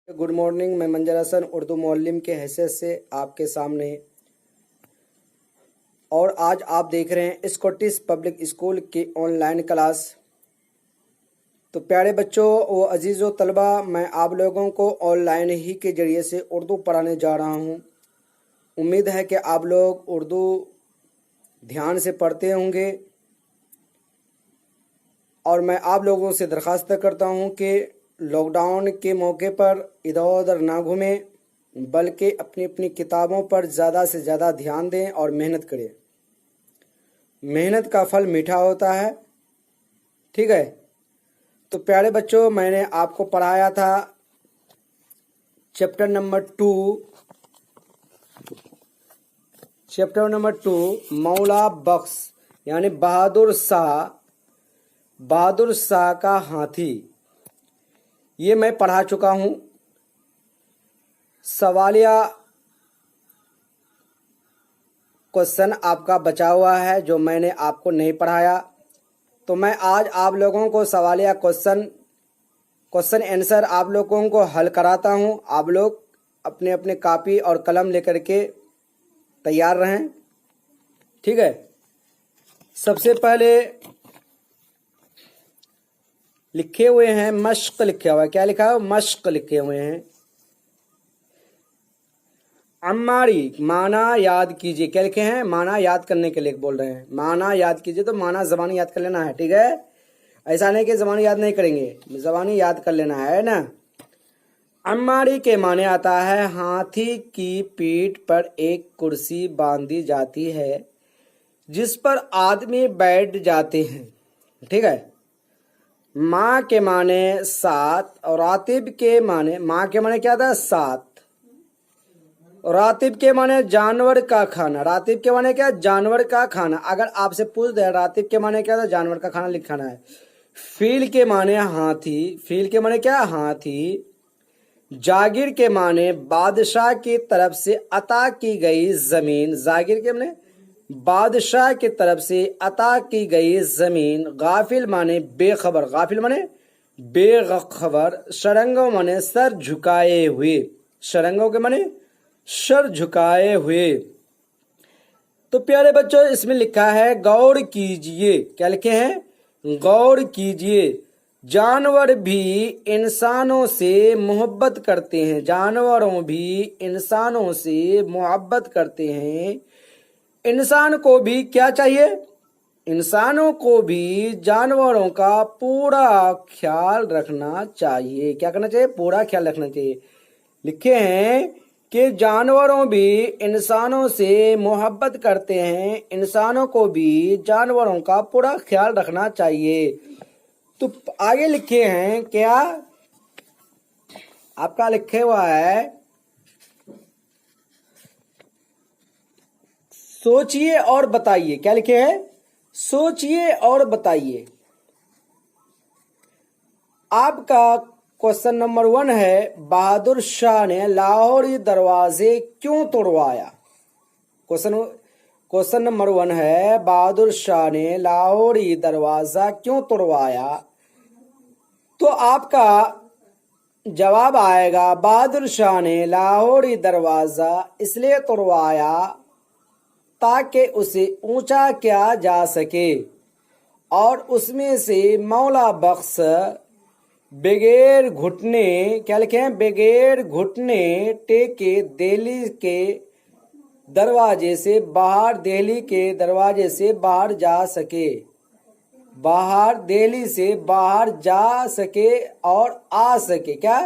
Good morning. मैं मंजर हसन उर्दू मौल्लिम के हैसियत से आपके सामने, और आज आप देख रहे हैं स्कॉटिश पब्लिक स्कूल की ऑनलाइन क्लास। तो प्यारे बच्चों व अजीज़ तलबा, मैं आप लोगों को ऑनलाइन ही के ज़रिए से उर्दू पढ़ाने जा रहा हूं। उम्मीद है कि आप लोग उर्दू ध्यान से पढ़ते होंगे, और मैं आप लोगों से दरख्वास्त करता हूं कि लॉकडाउन के मौके पर इधर उधर ना घूमें, बल्कि अपनी अपनी किताबों पर ज़्यादा से ज़्यादा ध्यान दें और मेहनत करें। मेहनत का फल मीठा होता है, ठीक है। तो प्यारे बच्चों, मैंने आपको पढ़ाया था चैप्टर नंबर 2 मौला बख्श यानी बहादुर शाह का हाथी, ये मैं पढ़ा चुका हूँ। सवालिया क्वेश्चन आपका बचा हुआ है जो मैंने आपको नहीं पढ़ाया, तो मैं आज आप लोगों को सवालिया क्वेश्चन आंसर आप लोगों को हल कराता हूँ। आप लोग अपने अपने कापी और कलम लेकर के तैयार रहें, ठीक है। सबसे पहले लिखे हुए हैं मश्क, लिखा हुआ है। क्या लिखा है? मश्क लिखे हुए हैं। अम्मारी, माना याद कीजिए। क्या लिखे हैं? माना याद करने के लिए बोल रहे हैं। माना याद कीजिए, तो माना ज़बानी याद कर लेना है, ठीक है। ऐसा नहीं कि ज़बानी याद नहीं करेंगे, ज़बानी याद कर लेना है ना। अम्मारी के माने आता है हाथी की पीठ पर एक कुर्सी बांधी जाती है जिस पर आदमी बैठ जाते हैं, ठीक है। माँ के माने 7 और रातिब के माने, माँ के माने क्या था? 7। रातिब के माने जानवर का खाना। रातिब के माने क्या? जानवर का खाना। अगर आपसे पूछ दे रातिब के माने क्या था, जानवर का खाना लिखाना है। फील के माने हाथी। फील के माने क्या? हाथी। जागीर के माने बादशाह की तरफ से अता की गई जमीन। जागीर के माने बादशाह की तरफ से अता की गई जमीन। गाफिल माने बेखबर। गाफिल माने बेखबर। शरंगों माने सर झुकाए हुए। शरंगों के माने सर झुकाए हुए। तो प्यारे बच्चों, इसमें लिखा है गौर कीजिए। क्या लिखे हैं? गौर कीजिए। जानवर भी इंसानों से मोहब्बत करते हैं। जानवरों भी इंसानों से मोहब्बत करते हैं। इंसान को भी क्या चाहिए? इंसानों को भी जानवरों का पूरा ख्याल रखना चाहिए। क्या करना चाहिए? पूरा ख्याल रखना चाहिए। लिखे हैं कि जानवरों भी इंसानों से मोहब्बत करते हैं, इंसानों को भी जानवरों का पूरा ख्याल रखना चाहिए। तो आगे लिखे हैं क्या? आपका लिखे हुआ है सोचिए और बताइए। क्या लिखे हैं? सोचिए और बताइए। आपका क्वेश्चन नंबर 1 है, बहादुर शाह ने लाहौरी दरवाजे क्यों तोड़वाया? क्वेश्चन नंबर 1 है, बहादुर शाह ने लाहौरी दरवाजा क्यों तोड़वाया? तो आपका जवाब आएगा, बहादुर शाह ने लाहौरी दरवाजा इसलिए तोड़वाया ताकि उसे ऊंचा किया जा सके और उसमें से मौला बख्श बगैर घुटने, क्या लिखे हैं? बगैर घुटने टेके दिल्ली के दरवाजे से बाहर, दिल्ली के दरवाजे से बाहर जा सके। बाहर, दिल्ली से बाहर जा सके और आ सके। क्या?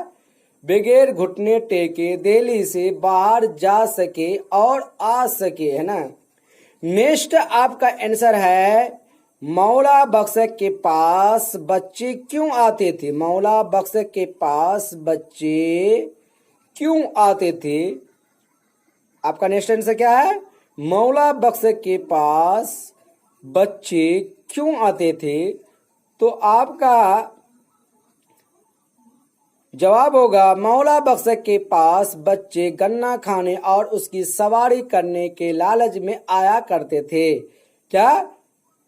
बगैर घुटने टेके दिल्ली से बाहर जा सके और आ सके, है ना। नेक्स्ट आपका आंसर है, मौला बख्श के पास बच्चे क्यों आते थे? मौला बख्श के पास बच्चे क्यों आते थे? आपका नेक्स्ट आंसर क्या है? मौला बख्श के पास बच्चे क्यों आते थे? तो आपका जवाब होगा, मौला बख्श के पास बच्चे गन्ना खाने और उसकी सवारी करने के लालच में आया करते थे। क्या?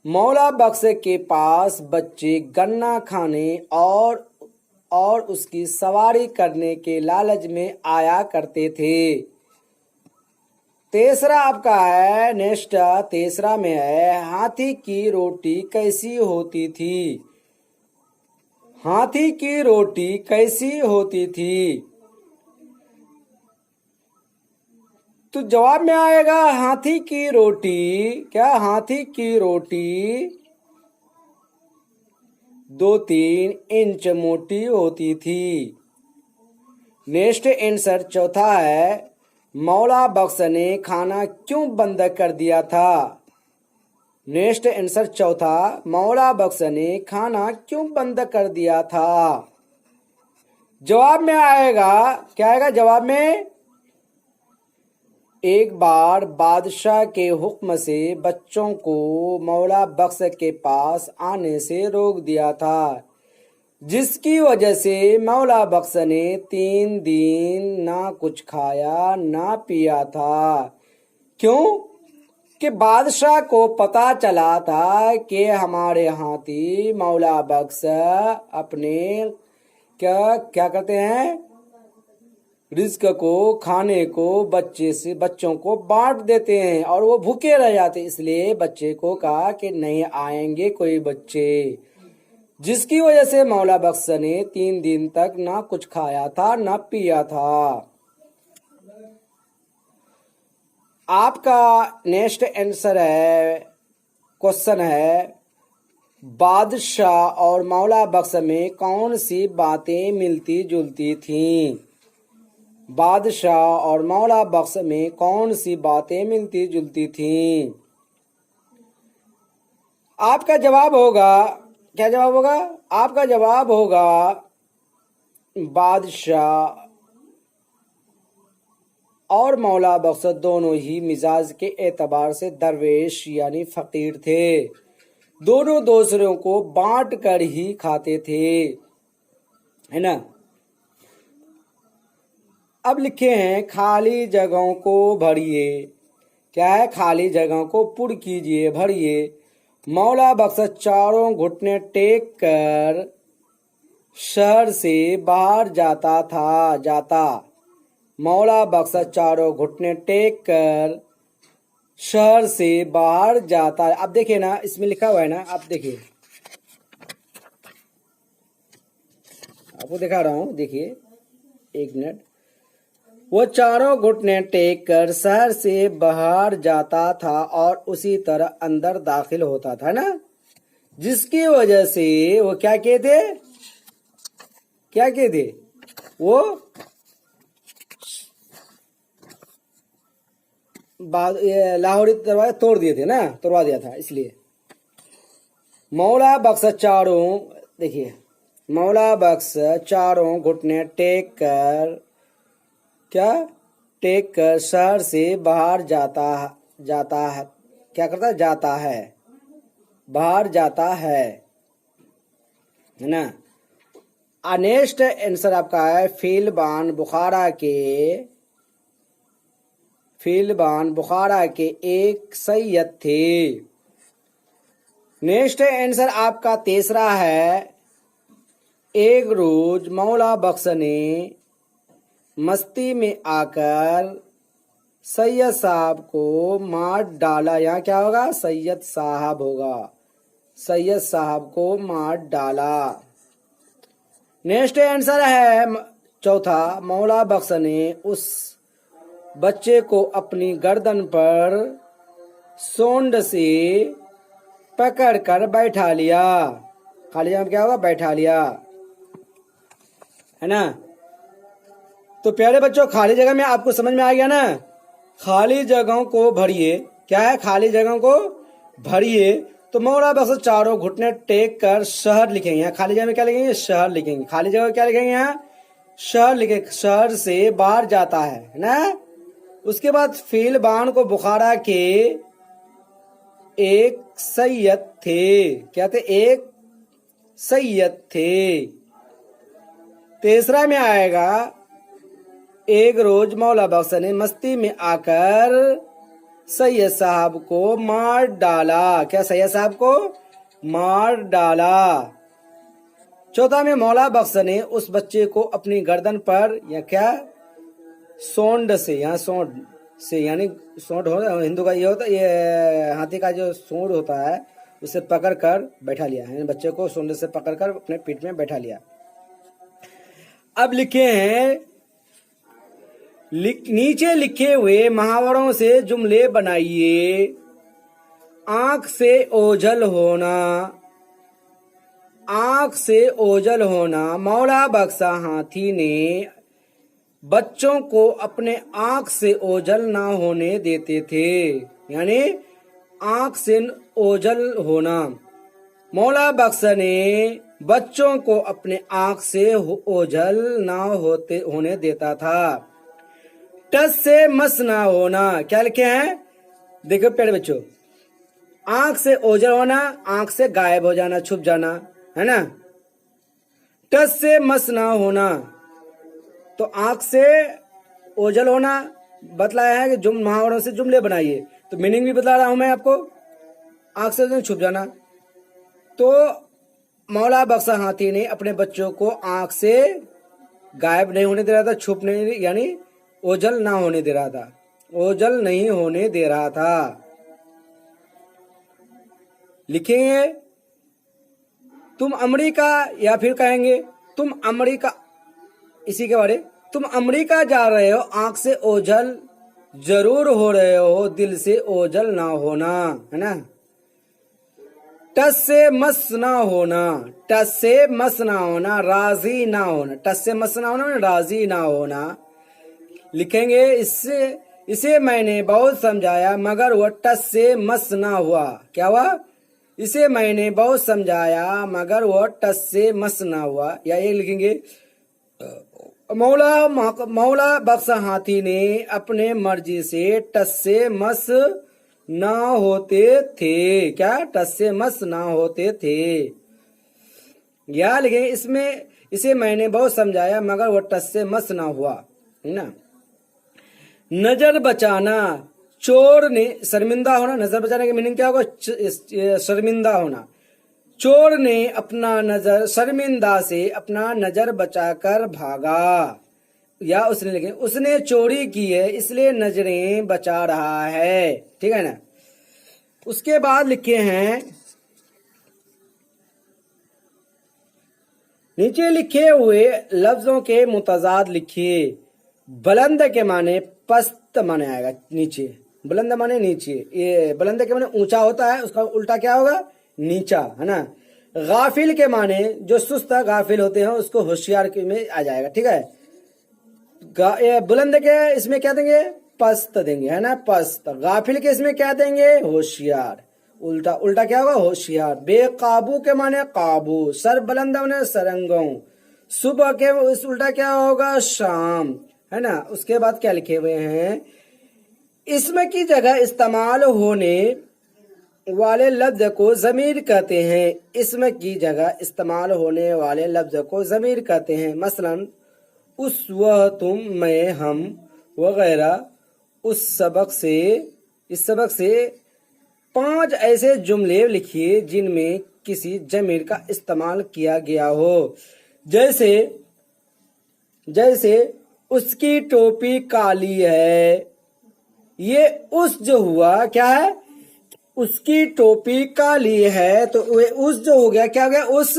मौला बख्श के पास बच्चे गन्ना खाने और उसकी सवारी करने के लालच में आया करते थे। तीसरा आपका है नेक्स्ट, तीसरा में है हाथी की रोटी कैसी होती थी। हाथी की रोटी कैसी होती थी, तो जवाब में आएगा हाथी की रोटी, क्या हाथी की रोटी 2-3 इंच मोटी होती थी। नेक्स्ट आंसर चौथा है मौला बख्श ने खाना क्यों बंद कर दिया था। नेक्स्ट आंसर चौथा, मौला बख्श ने खाना क्यों बंद कर दिया था। जवाब में आएगा, क्या आएगा जवाब में, एक बार बादशाह के हुक्म से बच्चों को मौला बख्श के पास आने से रोक दिया था, जिसकी वजह से मौला बख्श ने 3 दिन ना कुछ खाया ना पिया था। क्यों कि बादशाह को पता चला था कि हमारे हाथी मौला बख्श अपने क्या करते हैं, रिस्क को, खाने को बच्चों को बांट देते हैं और वो भूखे रह जाते। इसलिए बच्चे को कहा कि नहीं आएंगे कोई बच्चे, जिसकी वजह से मौला बख्श ने 3 दिन तक ना कुछ खाया था ना पिया था। आपका नेक्स्ट आंसर है, क्वेश्चन है बादशाह और मौला बख्श में कौन सी बातें मिलती जुलती थीं। बादशाह और मौला बख्श में कौन सी बातें मिलती जुलती थीं। आपका जवाब होगा, क्या जवाब होगा, आपका जवाब होगा बादशाह और मौला बख्श दोनों ही मिजाज के एतबार से दरवेश यानी फकीर थे। दोनों दूसरों को बांट कर ही खाते थे, है ना। अब लिखे हैं खाली जगहों को भरिए, क्या है, खाली जगहों को पुर कीजिए, भरिए। मौला बख्श चारों घुटने टेक कर शहर से बाहर जाता। मौला बख्श चारों घुटने टेक कर शहर से बाहर जाता। अब देखिए ना, इसमें लिखा हुआ है ना, आप देखिए, आपको दिखा रहा हूं, देखिए 1 मिनट। वो चारों घुटने टेक कर शहर से बाहर जाता था और उसी तरह अंदर दाखिल होता था ना, जिसकी वजह से वो क्या कहते, वो लाहौरी दरवाजा तोड़ दिए थे ना, तोड़वा दिया था। इसलिए मौला बख्श चारों, देखिए मौला बख्श चारों घुटने टेक कर शहर से बाहर जाता है, क्या करता, जाता है, बाहर जाता है ना। नेक्स्ट आंसर आपका है फिलबान बुखारा के एक सैयद थे। नेक्स्ट आंसर आपका तीसरा है एक रोज मौला बख्श ने मस्ती में आकर सैयद साहब को मार डाला। यहाँ क्या होगा, सैयद साहब होगा, सैयद साहब को मार डाला। नेक्स्ट आंसर है चौथा, मौला बख्श ने उस बच्चे को अपनी गर्दन पर सोंड से पकड़ कर बैठा लिया। खाली जगह में क्या होगा, बैठा लिया, है ना। तो प्यारे बच्चों, खाली जगह में आपको समझ में आ गया ना। खाली जगहों को भरिए, क्या है, खाली जगहों को भरिए। तो मौला बख्श चारों घुटने टेक कर शहर लिखेंगे। यहाँ खाली जगह में क्या लिखेंगे, शहर लिखेंगे। खाली जगह क्या लिखेंगे, यहाँ शहर लिखेंगे। शहर से बाहर जाता है ना। उसके बाद फिलबान को बुखारा के एक सैयद थे, क्या थे, एक सैयद थे। तीसरा में आएगा एक रोज मौला बख्श ने मस्ती में आकर सैयद साहब को मार डाला। क्या, सैयद साहब को मार डाला। चौथा में मौला बख्श ने उस बच्चे को अपनी गर्दन पर या क्या सोंड से, यहाँ सोंड से यानी सोंड हो हिंदू का ये होता है, ये हाथी का जो सोंड होता है उसे पकड़ कर बैठा लिया, यानी बच्चे को सोंड से पकड़ कर अपने पीठ में बैठा लिया। अब लिखे हैं नीचे लिखे हुए मुहावरों से जुमले बनाइए। आंख से ओझल होना, आंख से ओझल होना। मौला बख्शा हाथी ने बच्चों को अपने आंख से ओझल ना होने देते थे, यानी आंख से ओझल होना। मौला बख्शा ने बच्चों को अपने आंख से ओझल ना होने देता था। टस से मस ना होना, क्या लिखे हैं देखो प्यारे बच्चों, आंख से ओझल होना, आंख से गायब हो जाना, छुप जाना, है ना। टस से मस ना होना, तो आंख से ओझल होना बतलाया है कि मुहावरों से जुमले बनाइए, तो मीनिंग भी बता रहा हूं मैं आपको, आंख से छुप जाना। तो मौला बख्शा हाथी ने अपने बच्चों को आंख से गायब नहीं होने दे रहा था, छुप नहीं, यानी ओझल ना होने दे रहा था, ओझल नहीं होने दे रहा था। लिखेंगे तुम अमेरिका, या फिर कहेंगे तुम अमेरिका, इसी के बारे, तुम अमेरिका जा रहे हो, आंख से ओझल जरूर हो रहे हो, दिल से ओझल ना होना, है ना। टस से मस ना होना, टस से मस ना होना, राजी ना होना, टस से मस ना होना, राजी ना होना। लिखेंगे इसे मैंने बहुत समझाया मगर वह टस से मस ना हुआ, क्या हुआ, इसे मैंने बहुत समझाया मगर वह टस से मस ना हुआ। या ये लिखेंगे मौला बख्शा हाथी ने अपने मर्जी से टस से मस ना होते थे, क्या टस से मस ना होते थे। या लिखेंगे इसमें इसे मैंने बहुत समझाया मगर वह टस से मस ना हुआ, है ना। नजर बचाना, चोर ने शर्मिंदा होना, नजर बचाने का मीनिंग क्या होगा, शर्मिंदा होना। चोर ने अपना नजर शर्मिंदा से अपना नजर बचाकर भागा, या उसने लिखे उसने चोरी की है इसलिए नजरें बचा रहा है, ठीक है ना। उसके बाद लिखे हैं नीचे लिखे हुए लफ्जों के मुतजाद लिखिए। बुलंद के माने पस्त माने आएगा नीचे, बुलंद माने नीचे, ये बुलंद के माने ऊंचा होता है, उसका उल्टा क्या होगा, नीचा, है ना। गाफिल के माने जो सुस्त गाफिल होते हैं उसको होशियार में आ जाएगा, ठीक है। बुलंद के इसमें क्या देंगे, पस्त देंगे, है ना, पस्त। गाफिल के इसमें क्या देंगे, होशियार, उल्टा, उल्टा क्या होगा, होशियार। बेकाबू के माने काबू, सर बुलंद माने सरंगों, सुबह के इस उल्टा क्या होगा, शाम, है ना। उसके बाद क्या लिखे हुए हैं, इसमें की जगह इस्तेमाल होने वाले लफ्ज को जमीर कहते हैं, इसमें की जगह इस्तेमाल होने वाले लफ्ज को जमीर कहते हैं। मसलन उस, वह, तुम, मैं, हम वगैरह। उस सबक से, इस सबक से 5 ऐसे जुमले लिखिए जिनमें किसी जमीर का इस्तेमाल किया गया हो, जैसे जैसे उसकी टोपी काली है, ये उस जो हुआ क्या है, उसकी टोपी काली है, तो वे उस जो हो गया क्या हो गया, उस,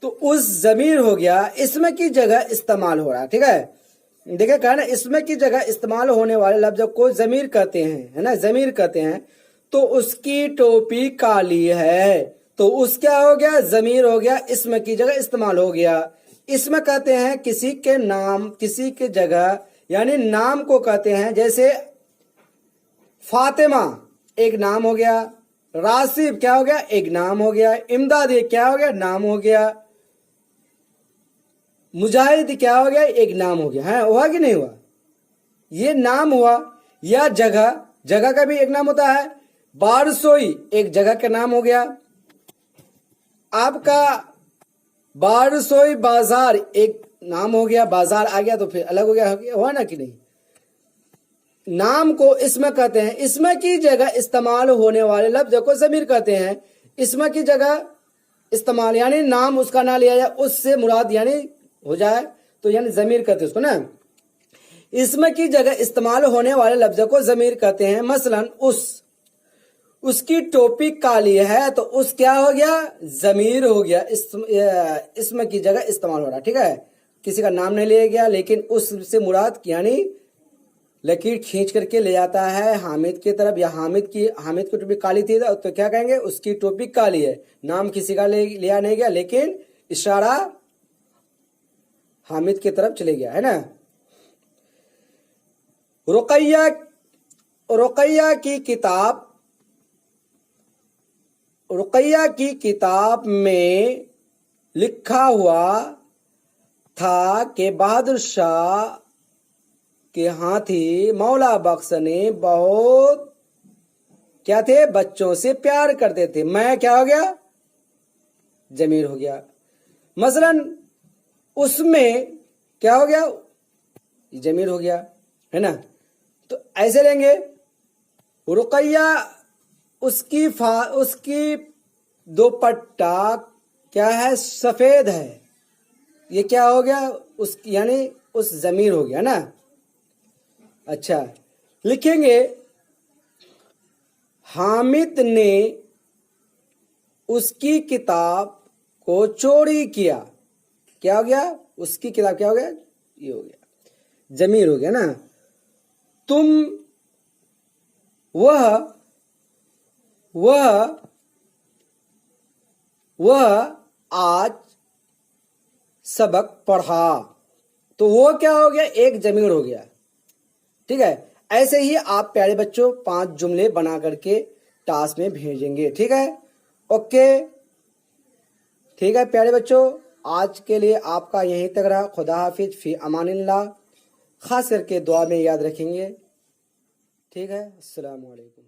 तो उस जमीर हो गया, इसमें की जगह इस्तेमाल हो रहा है, ठीक है। देखिए कहा ना, इसमें की जगह इस्तेमाल होने वाले लफ्ज को जमीर कहते हैं, है ना, जमीर कहते हैं। तो उसकी टोपी काली है, तो उस क्या हो गया, जमीर हो गया, इसमें की जगह इस्तेमाल हो गया। इसमें कहते हैं किसी के नाम, किसी के जगह, यानी नाम को कहते हैं, जैसे फातिमा एक नाम हो गया, राशिद क्या हो गया, एक नाम हो गया, इमदाद क्या हो गया, नाम हो गया, मुजाहिद क्या हो गया, एक नाम हो गया, है, हुआ कि नहीं हुआ, ये नाम हुआ। या जगह, जगह का भी एक नाम होता है, बारसोई एक जगह का नाम हो गया। आपका बारसोई बाजार एक नाम हो गया, बाजार आ गया तो फिर अलग हो गया, हुआ ना कि नहीं। नाम को इसमें कहते हैं, इसमें की जगह इस्तेमाल होने वाले लफ्ज को जमीर कहते हैं। इसमें की जगह इस्तेमाल यानी नाम उसका ना लिया जाए, उससे मुराद यानी हो जाए तो यानी जमीर कहते हैं उसको ना। इसमें की जगह इस्तेमाल होने वाले लफ्ज को जमीर कहते हैं। मसलन उसकी टोपी काली है तो उस क्या हो गया, जमीर हो गया, इसमें की जगह इस्तेमाल हो रहा, ठीक है। किसी का नाम नहीं लिया गया लेकिन उससे मुराद यानी लकीर खींच करके ले जाता है हामिद की तरफ, या हामिद की टोपी काली थी तो क्या कहेंगे, उसकी टोपी काली है। नाम किसी का लिया नहीं गया लेकिन इशारा हामिद की तरफ चले गया, है ना। रुकैया की किताब में लिखा हुआ था कि बहादुर शाह के हाथी मौला बख्श ने बहुत क्या थे, बच्चों से प्यार करते थे। मैं क्या हो गया, जमीर हो गया। मसलन उसमें क्या हो गया, जमीर हो गया, है ना। तो ऐसे लेंगे, रुकैया उसकी दुपट्टा क्या है, सफेद है, ये क्या हो गया, उसकी यानी उस जमीर हो गया ना। अच्छा लिखेंगे, हामिद ने उसकी किताब को चोरी किया, क्या हो गया, उसकी किताब क्या हो गया, ये हो गया, जमीर हो गया ना। वह आज सबक पढ़ा, तो वो क्या हो गया, एक जमीर हो गया, ठीक है। ऐसे ही आप प्यारे बच्चों 5 जुमले बना करके टास्क में भेजेंगे, ठीक है। ओके, ठीक है प्यारे बच्चों, आज के लिए आपका यहीं तक रहा। खुदा हाफिज, फी अमानिल्लाह। खास करके दुआ में याद रखेंगे, ठीक है। अस्सलाम वालेकुम।